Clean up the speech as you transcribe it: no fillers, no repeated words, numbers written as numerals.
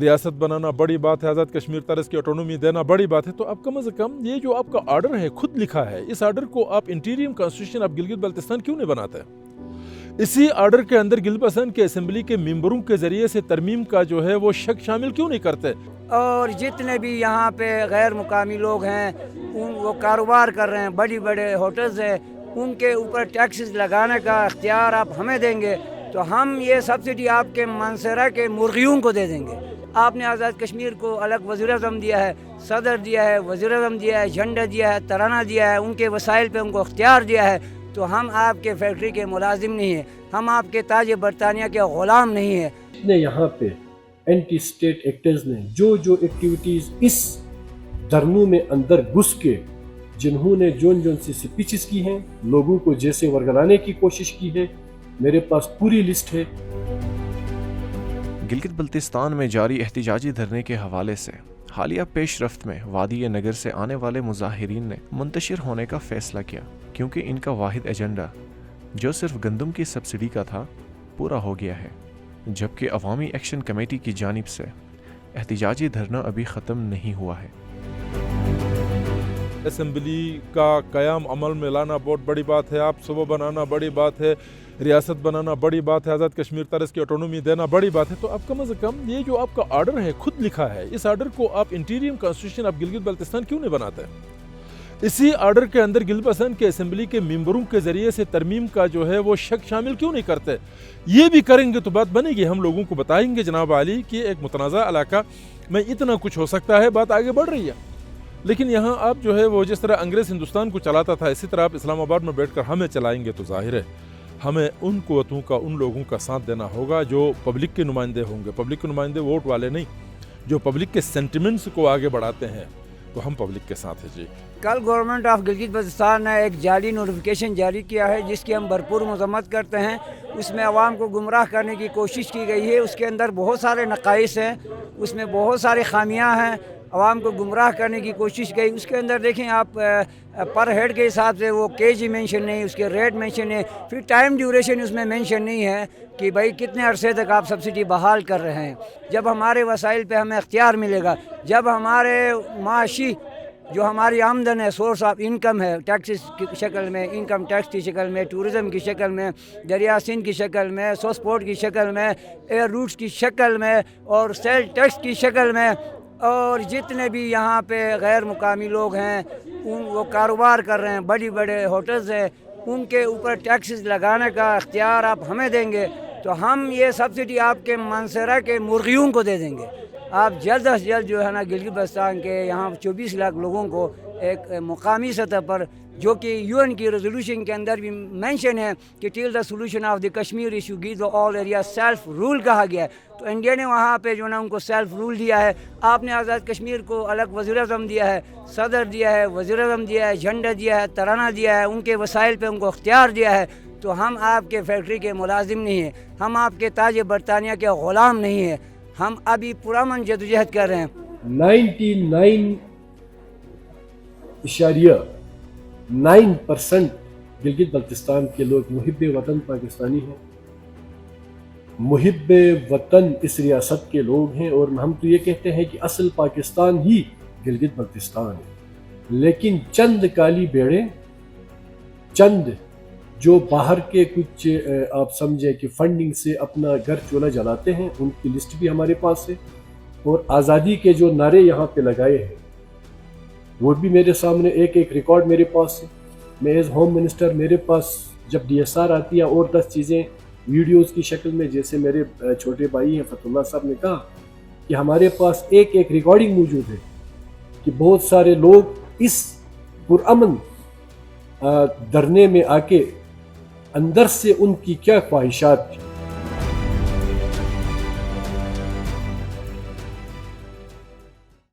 ریاست بنانا بڑی بات ہے، آزاد کشمیر طرز کی آٹونومی دینا بڑی بات ہے، تو اب کم از کم یہ جو آپ کا آرڈر ہے خود لکھا ہے، اس آرڈر کو آپ انٹیریم کانسٹیٹیوشن آف گلگت بلتستان کیوں نہیں بناتے؟ اسی آرڈر کے اندر گلگت بلتستان کے اسمبلی کے ممبروں کے ذریعے سے ترمیم کا جو ہے وہ شک شامل کیوں نہیں کرتے؟ اور جتنے بھی یہاں پہ غیر مقامی لوگ ہیں وہ کاروبار کر رہے ہیں، بڑی بڑے ہوٹلز ہیں، ان کے اوپر ٹیکسز لگانے کا اختیار آپ ہمیں دیں گے تو ہم یہ سبسڈی آپ کے منصورہ کے مرغیوں کو دے دیں گے۔ آپ نے آزاد کشمیر کو الگ وزیر اعظم دیا ہے، صدر دیا ہے، وزیر اعظم دیا ہے، جھنڈا دیا ہے، ترانہ دیا ہے، ان کے وسائل پہ ان کو اختیار دیا ہے، تو ہم آپ کے فیکٹری کے ملازم نہیں ہیں، ہم آپ کے تاج برطانیہ کے غلام نہیں ہیں۔ نے یہاں پہ اینٹی اسٹیٹ ایکٹرز نے جو ایکٹیویٹیز اس دھرنوں میں اندر گھس کے جنہوں نے جون سی سپیچز کی ہیں، لوگوں کو جیسے ورگلانے کی کوشش کی ہے، میرے پاس پوری لسٹ ہے۔ گلگت بلتستان میں جاری احتجاجی دھرنے کے حوالے سے حالیہ پیش رفت میں وادی نگر سے آنے والے مظاہرین نے منتشر ہونے کا فیصلہ کیا، کیونکہ ان کا واحد ایجنڈا جو صرف گندم کی سبسڈی کا تھا پورا ہو گیا ہے، جبکہ عوامی ایکشن کمیٹی کی جانب سے احتجاجی دھرنا ابھی ختم نہیں ہوا ہے۔ اسمبلی کا قیام عمل میں لانا بہت بڑی بات ہے، آپ صوبہ بنانا بڑی بات ہے، ریاست بنانا بڑی بات ہے، آزاد کشمیر طرز کی آٹونومی دینا بڑی بات ہے، تو اب کم از کم یہ جو آپ کا آرڈر ہے خود لکھا ہے، اس آرڈر کو آپ انٹیریم کانسٹیٹیوشن آف گلگت بلتستان کیوں نہیں بناتے؟ اسی آرڈر کے اندر گلگت بلتستان کے اسمبلی کے ممبروں کے ذریعے سے ترمیم کا جو ہے وہ شک شامل کیوں نہیں کرتے؟ یہ بھی کریں گے تو بات بنے گی، ہم لوگوں کو بتائیں گے جناب عالی کہ ایک متنازع علاقہ میں اتنا کچھ ہو سکتا ہے، بات آگے بڑھ رہی ہے، لیکن یہاں آپ جو ہے وہ جس طرح انگریز ہندوستان کو چلاتا تھا اسی طرح آپ اسلام آباد میں بیٹھ کر ہمیں چلائیں گے، تو ظاہر ہے ہمیں ان قوتوں کا، ان لوگوں کا ساتھ دینا ہوگا جو پبلک کے نمائندے ہوں گے۔ پبلک کے نمائندے ووٹ والے نہیں، جو پبلک کے سینٹیمنٹس کو آگے بڑھاتے ہیں، تو ہم پبلک کے ساتھ ہیں۔ جی کل گورنمنٹ آف گلگت بلتستان نے ایک جعلی نوٹیفیکیشن جاری کیا ہے جس کی ہم بھرپور مذمت کرتے ہیں۔ اس میں عوام کو گمراہ کرنے کی کوشش کی گئی ہے، اس کے اندر بہت سارے نقائص ہیں، اس میں بہت ساری خامیاں ہیں، عوام کو گمراہ کرنے کی کوشش کی۔ اس کے اندر دیکھیں آپ پر ہیڈ کے حساب سے وہ KG مینشن نہیں، اس کے ریٹ مینشن ہے، پھر ٹائم ڈیوریشن اس میں مینشن نہیں ہے کہ بھائی کتنے عرصے تک آپ سبسڈی بحال کر رہے ہیں۔ جب ہمارے وسائل پہ ہمیں اختیار ملے گا، جب ہمارے معاشی جو ہماری آمدن ہے، سورس آف انکم ہے، ٹیکسز کی شکل میں، انکم ٹیکس کی شکل میں، ٹورزم کی شکل میں، دریا سندھ کی شکل میں، سوسپورٹ کی شکل میں، ایئر روٹس کی شکل میں اور سیل ٹیکس کی شکل میں، اور جتنے بھی یہاں پہ غیر مقامی لوگ ہیں وہ کاروبار کر رہے ہیں، بڑی بڑے ہوٹلز ہیں، ان کے اوپر ٹیکسز لگانے کا اختیار آپ ہمیں دیں گے تو ہم یہ سبسڈی آپ کے منصورہ کے مرغیوں کو دے دیں گے۔ آپ جلد از جلد جو ہے نا گلگت بلتستان کے یہاں 24 لاکھ لوگوں کو ایک مقامی سطح پر، جو کہ UN کی ریزولوشن کے اندر بھی مینشن ہے کہ till the solution of the Kashmir issue give the all area self rule کہا گیا ہے، تو انڈیا نے وہاں پہ جو ہے نا ان کو سیلف رول دیا ہے۔ آپ نے آزاد کشمیر کو الگ وزیر اعظم دیا ہے، صدر دیا ہے، وزیر اعظم دیا ہے، جھنڈا دیا ہے، ترانہ دیا ہے، ان کے وسائل پہ ان کو اختیار دیا ہے، تو ہم آپ کے فیکٹری کے ملازم نہیں ہیں، ہم آپ کے تاج برطانیہ کے غلام نہیں ہیں، ہم ابھی پرامن جدوجہد کر رہے ہیں۔ 99.9% گلگت بلتستان کے لوگ محب وطن پاکستانی ہیں، محب وطن اس ریاست کے لوگ ہیں، اور ہم تو یہ کہتے ہیں کہ اصل پاکستان ہی گلگت بلتستان ہے، لیکن چند کالی بیڑے، چند جو باہر کے کچھ آپ سمجھیں کہ فنڈنگ سے اپنا گھر چولہا جلاتے ہیں، ان کی لسٹ بھی ہمارے پاس ہے، اور آزادی کے جو نعرے یہاں پہ لگائے ہیں وہ بھی میرے سامنے ایک ریکارڈ میرے پاس ہے۔ میں ایز ہوم منسٹر، میرے پاس جب DSR آتی ہے اور 10 چیزیں ویڈیوز کی شکل میں، جیسے میرے چھوٹے بھائی ہیں فتح اللہ صاحب نے کہا کہ ہمارے پاس ایک ریکارڈنگ موجود ہے کہ بہت سارے لوگ اس پرامن دھرنے میں آ کے اندر سے ان کی کیا خواہشات تھی۔